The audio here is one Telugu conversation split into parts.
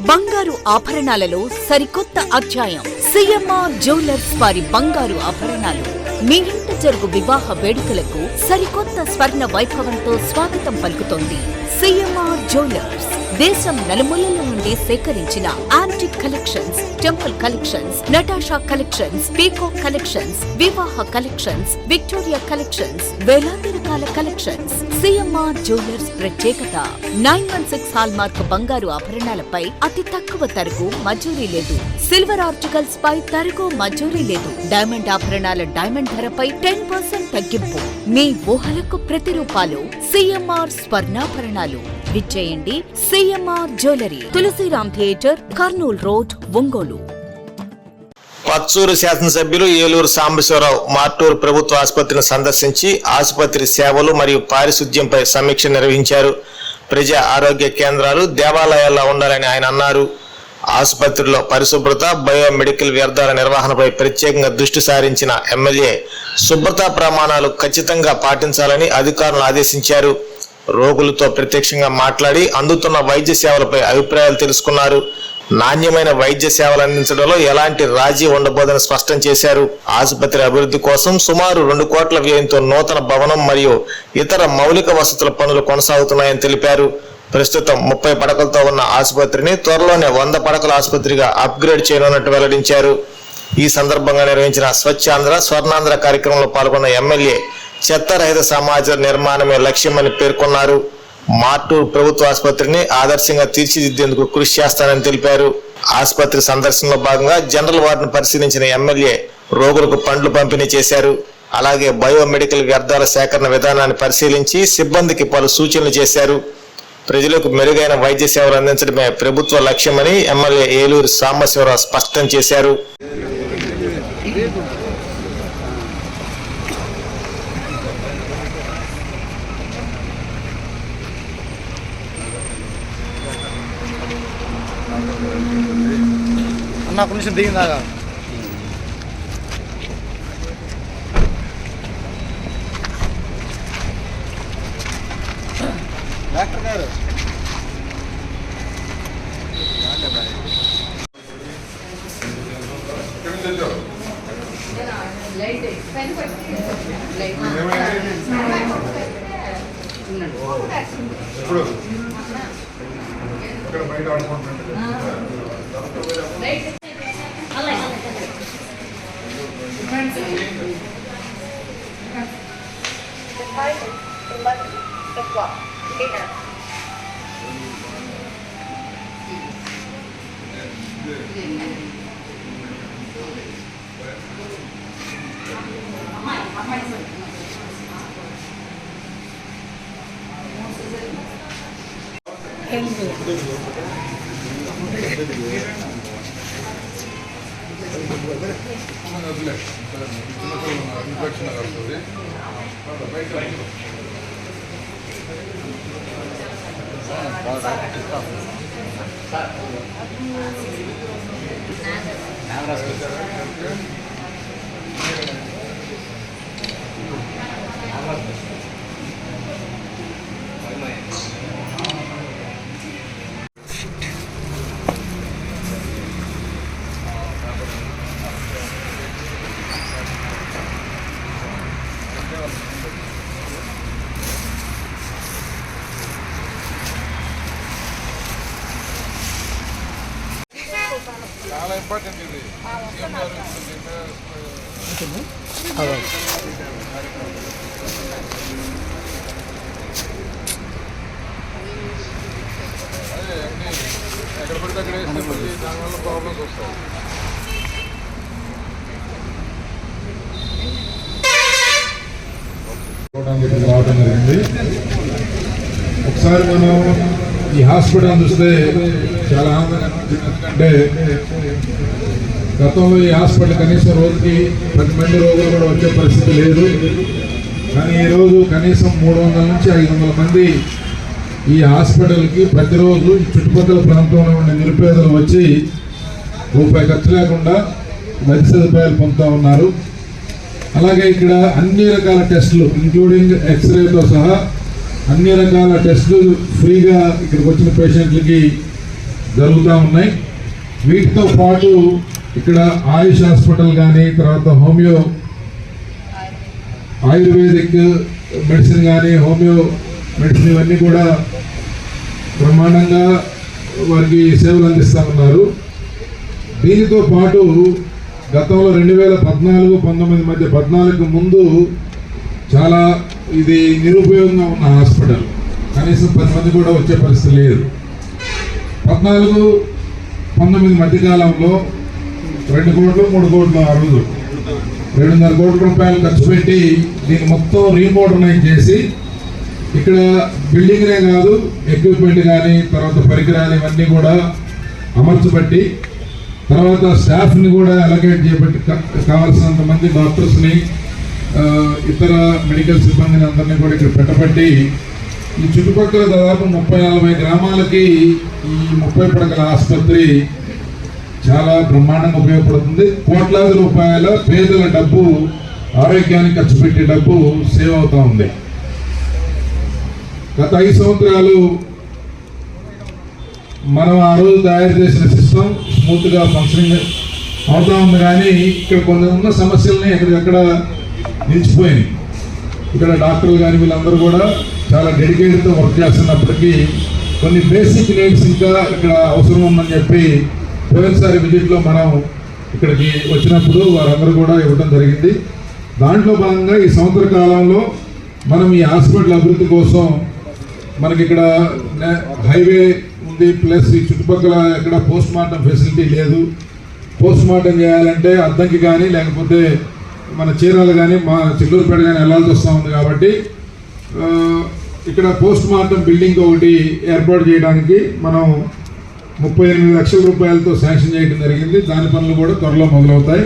బంగారు ఆభరణాలలో సరికొత్త అధ్యాయం. సిఎంఆర్ జ్యువెలర్స్ వారి బంగారు ఆభరణాలు మీ ఇంట జరుగు వివాహ వేడుకలకు సరికొత్త స్వర్ణ వైభవంతో స్వాగతం పలుకుతోంది. సిఎంఆర్ జ్యువెలర్స్ దేశం నలుమూలల నుండి సేకరించిన antique collections, temple collections, Natasha collections, peacock collections, వివాహ కలెక్షన్స్, విక్టోరియా కలెక్షన్స్, వేలాది రకాల కలెక్షన్స్. సిఎంఆర్ జ్యువెలర్స్ ప్రత్యేకత 916 హాల్మార్క్ బంగారు ఆభరణాలపై అతి తక్కువ తరుగు మజూరీ లేదు. సిల్వర్ ఆర్టికల్స్ పై తరుగు మజూరీ లేదు. డైమండ్ ఆభరణాల డైమండ్ ధరపై 10% తగ్గింపు. మీ ఊహలకు ప్రతిరూపాలు సిఎంఆర్ స్వర్ణాభరణాలు. విచ్చేయండి CMR jewellery, Tulasiram theatre, Kurnool road, Ongole. Parchur శాసనసభ్యులు ఏలూరు సాంబశివరావు మార్టూరు ప్రభుత్వ ఆసుపత్రిని సందర్శించి ఆసుపత్రి సేవలు మరియు పారిశుద్ధ్యంపై సమీక్ష నిర్వహించారు. ప్రజా ఆరోగ్య కేంద్రాలు దేవాలయాల్లో ఉండాలని ఆయన అన్నారు. ఆసుపత్రిలో పరిశుభ్రత, బయోమెడికల్ వ్యర్థాల నిర్వహణపై ప్రత్యేకంగా దృష్టి సారించిన ఎమ్మెల్యే శుభ్రతా ప్రమాణాలు ఖచ్చితంగా పాటించాలని అధికారులను ఆదేశించారు. రోగులతో ప్రత్యక్షంగా మాట్లాడి అందుతున్న వైద్య సేవలపై అభిప్రాయాలు తెలుసుకున్నారు. నాణ్యమైన వైద్య సేవలు అందించడంలో ఎలాంటి రాజీ ఉండబోదని స్పష్టం చేశారు. ఆసుపత్రి అభివృద్ధి కోసం సుమారు 2 కోట్ల వ్యయంతో నూతన భవనం మరియు ఇతర మౌలిక వసతుల పనులు కొనసాగుతున్నాయని తెలిపారు. ప్రస్తుతం 30 పడకలతో ఉన్న ఆసుపత్రిని త్వరలోనే 100 పడకల ఆసుపత్రిగా అప్గ్రేడ్ చేయనున్నట్టు వెల్లడించారు. ఈ సందర్భంగా నిర్వహించిన స్వచ్ఛాంధ్ర స్వర్ణాంధ్ర కార్యక్రమంలో పాల్గొన్న ఎమ్మెల్యే చెత్తరహిత సమాజ నిర్మాణమే లక్ష్యమని పేర్కొన్నారు. మార్టూరు ప్రభుత్వ ఆసుపత్రిని ఆదర్శంగా తీర్చిదిద్దేందుకు కృషి చేస్తానని తెలిపారు. ఆసుపత్రి సందర్శనలో భాగంగా జనరల్ వార్డును పరిశీలించిన ఎమ్మెల్యే రోగులకు పండ్లు పంపిణీ చేశారు. అలాగే బయోమెడికల్ వ్యర్థాల సేకరణ విధానాన్ని పరిశీలించి సిబ్బందికి పలు సూచనలు చేశారు. ప్రజలకు మెరుగైన వైద్య సేవలు అందించడమే ప్రభుత్వ లక్ష్యమని ఎమ్మెల్యే ఏలూరు సాంబశివరావు స్పష్టం చేశారు. నాకు నిమిషం దిగిందాగా డాక్టర్ గారు ఇప్పుడు ఇక్కడ బయట ఆడుకుంటున్నాను. చాలా ఇంపార్టెంట్ ఇది. అదే అన్ని ఎక్కడ పడితే అక్కడ వేస్తే మళ్ళీ దానివల్ల ప్రాబ్లమ్స్ వస్తాయి. రావడం జరిగింది. ఒకసారి మనం ఈ హాస్పిటల్ చూస్తే చాలా అంటే గతంలో ఈ హాస్పిటల్ కనీసం రోజుకి 10 మంది రోగులు కూడా వచ్చే పరిస్థితి లేదు. కానీ ఈరోజు కనీసం 300 నుంచి 500 మంది ఈ హాస్పిటల్కి ప్రతిరోజు చుట్టుపక్కల ప్రాంతంలో ఉండే నిరుపేదలు వచ్చి రూపాయి ఖర్చు లేకుండా వైద్య సదుపాయాలు పొందుతూ ఉన్నారు. అలాగే ఇక్కడ అన్ని రకాల టెస్టులు ఇంక్లూడింగ్ ఎక్స్రేతో సహా అన్ని రకాల టెస్టులు ఫ్రీగా ఇక్కడికి వచ్చిన పేషెంట్లకి జరుగుతూ ఉన్నాయి. వీటితో పాటు ఇక్కడ ఆయుష్ హాస్పిటల్ కానీ, తర్వాత ఆయుర్వేదిక్ మెడిసిన్ కానీ, హోమియో మెడిసిన్ ఇవన్నీ కూడా బ్రహ్మాండంగా వారికి సేవలు అందిస్తూ ఉన్నారు. దీనితో పాటు గతంలో 2014-19 మధ్య 14కు ముందు చాలా ఇది నిరుపయోగంగా ఉన్న హాస్పిటల్, కనీసం 10 మంది కూడా వచ్చే పరిస్థితి లేదు. 14-19 మధ్యకాలంలో 2 కోట్లు 3 కోట్లు ఆ రోజు 2.5 కోట్ల రూపాయలు ఖర్చు పెట్టి దీన్ని మొత్తం రీమోడర్నైజ్ చేసి ఇక్కడ బిల్డింగ్నే కాదు ఎక్విప్మెంట్ కానీ, తర్వాత పరికరాలు ఇవన్నీ కూడా అమర్చబట్టి, తర్వాత స్టాఫ్ని కూడా అలొకేట్ చేయబట్టి కావాల్సినంత మంది డాక్టర్స్ని, ఇతర మెడికల్ సిబ్బందిని అందరినీ కూడా ఇక్కడ పెట్టబట్టి ఈ చుట్టుపక్కల దాదాపు 30-40 గ్రామాలకి ఈ 30 పడకల ఆసుపత్రి చాలా బ్రహ్మాండంగా ఉపయోగపడుతుంది. కోట్లాది రూపాయల పేదల డబ్బు, ఆరోగ్యానికి ఖర్చు పెట్టే డబ్బు సేవ్ అవుతూ ఉంది. గత 5 సంవత్సరాలు మనం ఆ రోజు తయారు చేసిన సిస్టమ్ స్మూత్గా ఫంక్షనింగ్ అవుతూ ఉంది. కానీ ఇక్కడ కొన్ని ఉన్న సమస్యలని ఎక్కడికక్కడ నిలిచిపోయినాయి. ఇక్కడ డాక్టర్లు కానీ వీళ్ళందరూ కూడా చాలా డెడికేటెడ్తో వర్క్ చేస్తున్నప్పటికీ కొన్ని బేసిక్ నీడ్స్ ఇంకా ఇక్కడ అవసరం ఉందని చెప్పి పోయినసారి విజిట్లో మనం ఇక్కడికి వచ్చినప్పుడు వారందరూ కూడా ఇవ్వడం జరిగింది. దాంట్లో భాగంగా ఈ సంవత్సర కాలంలో మనం ఈ హాస్పిటల్ అభివృద్ధి కోసం మనకి ఇక్కడ హైవే ఉంది, ప్లస్ ఈ చుట్టుపక్కల ఎక్కడ పోస్ట్ మార్టం ఫెసిలిటీ లేదు. పోస్ట్ మార్టం చేయాలంటే అద్దంకి కానీ లేకపోతే మన చీరాలు కానీ మా చిల్లూరుపేట కానీ వెళ్ళాల్సి వస్తూ ఉంది. కాబట్టి ఇక్కడ పోస్ట్ మార్టం బిల్డింగ్ ఒకటి ఏర్పాటు చేయడానికి మనం 38 లక్షల రూపాయలతో శాంక్షన్ చేయడం జరిగింది. దాని పనులు కూడా త్వరలో మొదలవుతాయి.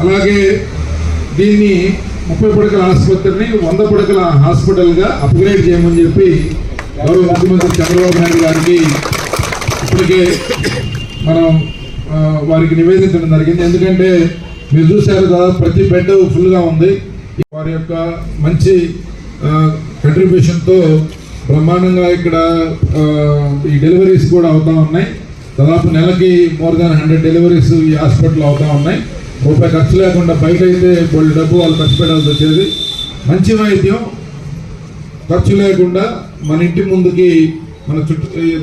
అలాగే దీన్ని 30 పడకల ఆసుపత్రిని 100 పడకల హాస్పిటల్గా అప్గ్రేడ్ చేయమని చెప్పి గౌరవ ముఖ్యమంత్రి చంద్రబాబు నాయుడు గారికి ఇప్పటికే మనం వారికి నివేదించడం జరిగింది. ఎందుకంటే మీరు చూశారు దాదాపు ప్రతి బెడ్ ఫుల్గా ఉంది. వారి యొక్క మంచి కంట్రిబ్యూషన్తో బ్రహ్మాండంగా ఇక్కడ ఈ డెలివరీస్ కూడా అవుతూ ఉన్నాయి. దాదాపు నెలకి మోర్ దాన్ 100 డెలివరీస్ ఈ హాస్పిటల్లో అవుతూ ఉన్నాయి. రూపాయి ఖర్చు లేకుండా బయట అయితే వాళ్ళు డబ్బు వాళ్ళు ఖర్చు పెట్టాల్సి వచ్చేది. మంచి వైద్యం ఖర్చు లేకుండా మన ఇంటి ముందుకి మన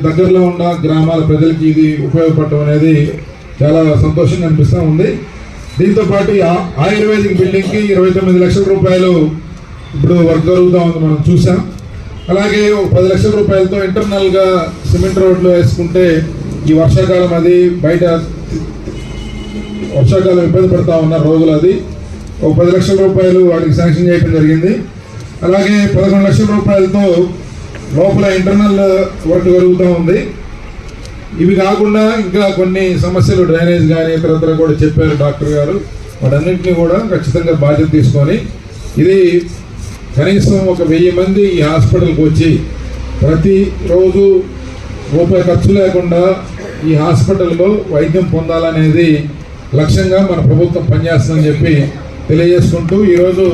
దగ్గరలో ఉన్న గ్రామాల ప్రజలకి ఇది ఉపయోగపడటం అనేది చాలా సంతోషంగా అనిపిస్తూ ఉంది. దీంతోపాటు ఆయుర్వేదిక్ బిల్డింగ్కి 29 లక్షల రూపాయలు ఇప్పుడు వర్క్ జరుగుతూ ఉంది, మనం చూసాం. అలాగే 10 లక్షల రూపాయలతో ఇంటర్నల్గా సిమెంట్ రోడ్లు వేసుకుంటే ఈ వర్షాకాలం అది బయట వర్షాకాలం ఇబ్బంది పడుతూ ఉన్నారు రోజులు, అది 10 లక్షల రూపాయలు వాటికి శాంక్షన్ చేయడం జరిగింది. అలాగే 11 లక్షల రూపాయలతో లోపల ఇంటర్నల్ వర్క్ జరుగుతూ ఉంది. ఇవి కాకుండా ఇంకా కొన్ని సమస్యలు డ్రైనేజ్ కానీ ఇతరత్ర కూడా చెప్పారు డాక్టర్ గారు. వాటన్నింటినీ కూడా ఖచ్చితంగా బాధ్యత తీసుకొని ఇది కనీసం 1000 మంది ఈ హాస్పిటల్కి వచ్చి ప్రతిరోజు రూపాయి ఖర్చు లేకుండా ఈ హాస్పిటల్లో వైద్యం పొందాలనేది లక్ష్యంగా మన ప్రభుత్వం పనిచేస్తుందని చెప్పి తెలియజేసుకుంటూ ఈరోజు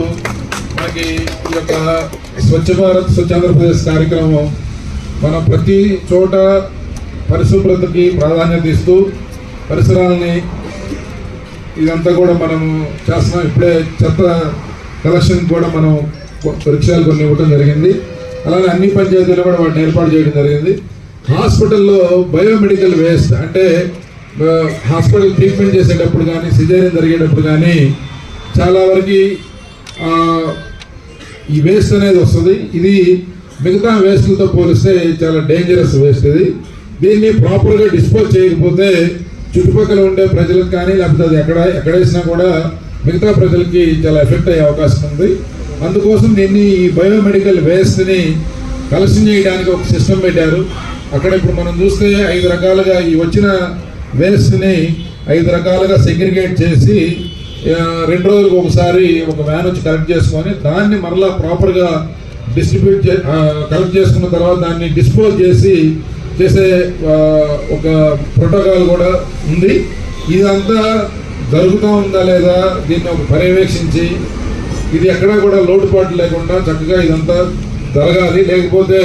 మనకి ఈ యొక్క స్వచ్ఛ భారత్ స్వచ్ఛ ఆంధ్రప్రదేశ్ కార్యక్రమం మనం ప్రతి చోట పరిశుభ్రతకి ప్రాధాన్యత ఇస్తూ పరిసరాలని ఇదంతా కూడా మనం చేస్తున్నాం. ఇప్పుడే చెత్త కలెక్షన్ కూడా మనం పరీక్షలు కొన్ని ఇవ్వడం జరిగింది. అలాగే అన్ని పంచాయతీలు కూడా వాటిని ఏర్పాటు చేయడం జరిగింది. హాస్పిటల్లో బయోమెడికల్ వేస్ట్ అంటే హాస్పిటల్ ట్రీట్మెంట్ చేసేటప్పుడు కానీ సిజేరియన్ జరిగేటప్పుడు కానీ చాలా వరకు ఈ వేస్ట్ అనేది వస్తుంది. ఇది మిగతా వేస్ట్లతో పోలిస్తే చాలా డేంజరస్ వేస్ట్. ఇది దీన్ని ప్రాపర్గా డిస్పోజ్ చేయకపోతే చుట్టుపక్కల ఉండే ప్రజలకు కానీ లేకపోతే అది ఎక్కడేసినా కూడా మిగతా ప్రజలకి చాలా ఎఫెక్ట్ అయ్యే అవకాశం ఉంది. అందుకోసం దీన్ని ఈ బయోమెడికల్ వేస్ట్ని కలెక్షన్ చేయడానికి ఒక సిస్టమ్ పెట్టారు. అక్కడ ఇప్పుడు మనం చూస్తే 5 రకాలుగా ఈ వచ్చిన వేస్ట్ని 5 రకాలుగా సెగ్రిగేట్ చేసి 2 రోజులకు ఒకసారి ఒక వ్యాన్ వచ్చి కలెక్ట్ చేసుకొని దాన్ని మరలా ప్రాపర్గా డిస్ట్రిబ్యూట్ కలెక్ట్ చేసుకున్న తర్వాత దాన్ని డిస్పోజ్ చేసే ఒక ప్రోటోకాల్ కూడా ఉంది. ఇదంతా జరుగుతూ ఉందా లేదా దీన్ని ఒక పర్యవేక్షించి ఇది ఎక్కడా కూడా లోటుపాటు లేకుండా చక్కగా ఇదంతా జరగాలి. లేకపోతే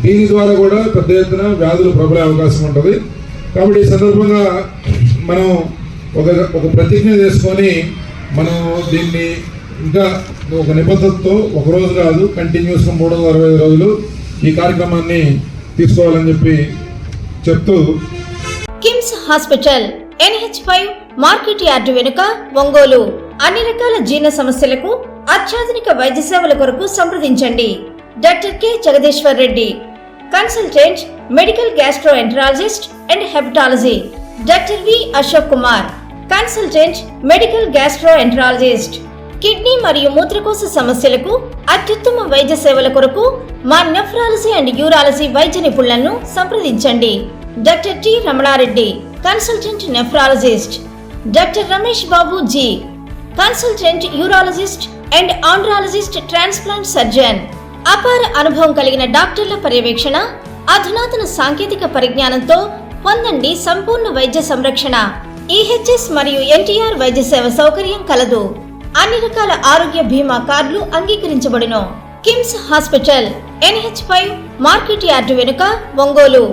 దీని ద్వారా కూడా పెద్ద ఎత్తున వ్యాధులు ప్రబలే అవకాశం ఉంటుంది. కాబట్టి ఈ సందర్భంగా మనం ఒక ప్రతిజ్ఞ చేసుకొని మనం దీన్ని ఇంకా ఒక నిబద్ధతతో ఒక రోజు కాదు కంటిన్యూస్గా 365 రోజులు ఈ కార్యక్రమాన్ని తీసుకోవాలని చెప్పి చెప్తూ KIMS hospital NH5 market yard వెనుక ఒంగోలు. అన్ని రకాల జీర్ణ సమస్యలకు అత్యాధునిక వైద్య సేవల కొరకు సంప్రదించండి. Doctor K Jagadishwar Reddy, consultant medical gastroenterologist and hepatology. Doctor V Ashok Kumar, consultant medical gastroenterologist. Kidney మరియు మూత్రకోశ సమస్యలకు అత్యుత్తమ వైద్య సేవల కొరకు మా నెఫ్రాలజీ అండ్ యూరాలజీ వైద్య నిపుణులను సంప్రదించండి. Doctor T Ramana Reddy, consultant nephrologist. Doctor Ramesh Babu G, consultant urologist and andrologist transplant surgeon. అపార అనుభవం కలిగిన డాక్టర్ల పర్యవేక్షణ, అధునాతన సాంకేతిక పరిజ్ఞానంతో పొందండి సంపూర్ణ వైద్య సంరక్షణ. EHS మరియు NTR వైద్య సేవ సౌకర్యం కలదు. అన్ని రకాల ఆరోగ్య బీమా కార్డులు అంగీకరించబడును. KIMS hospital NH5 market yard వెనుక ఒంగోలు.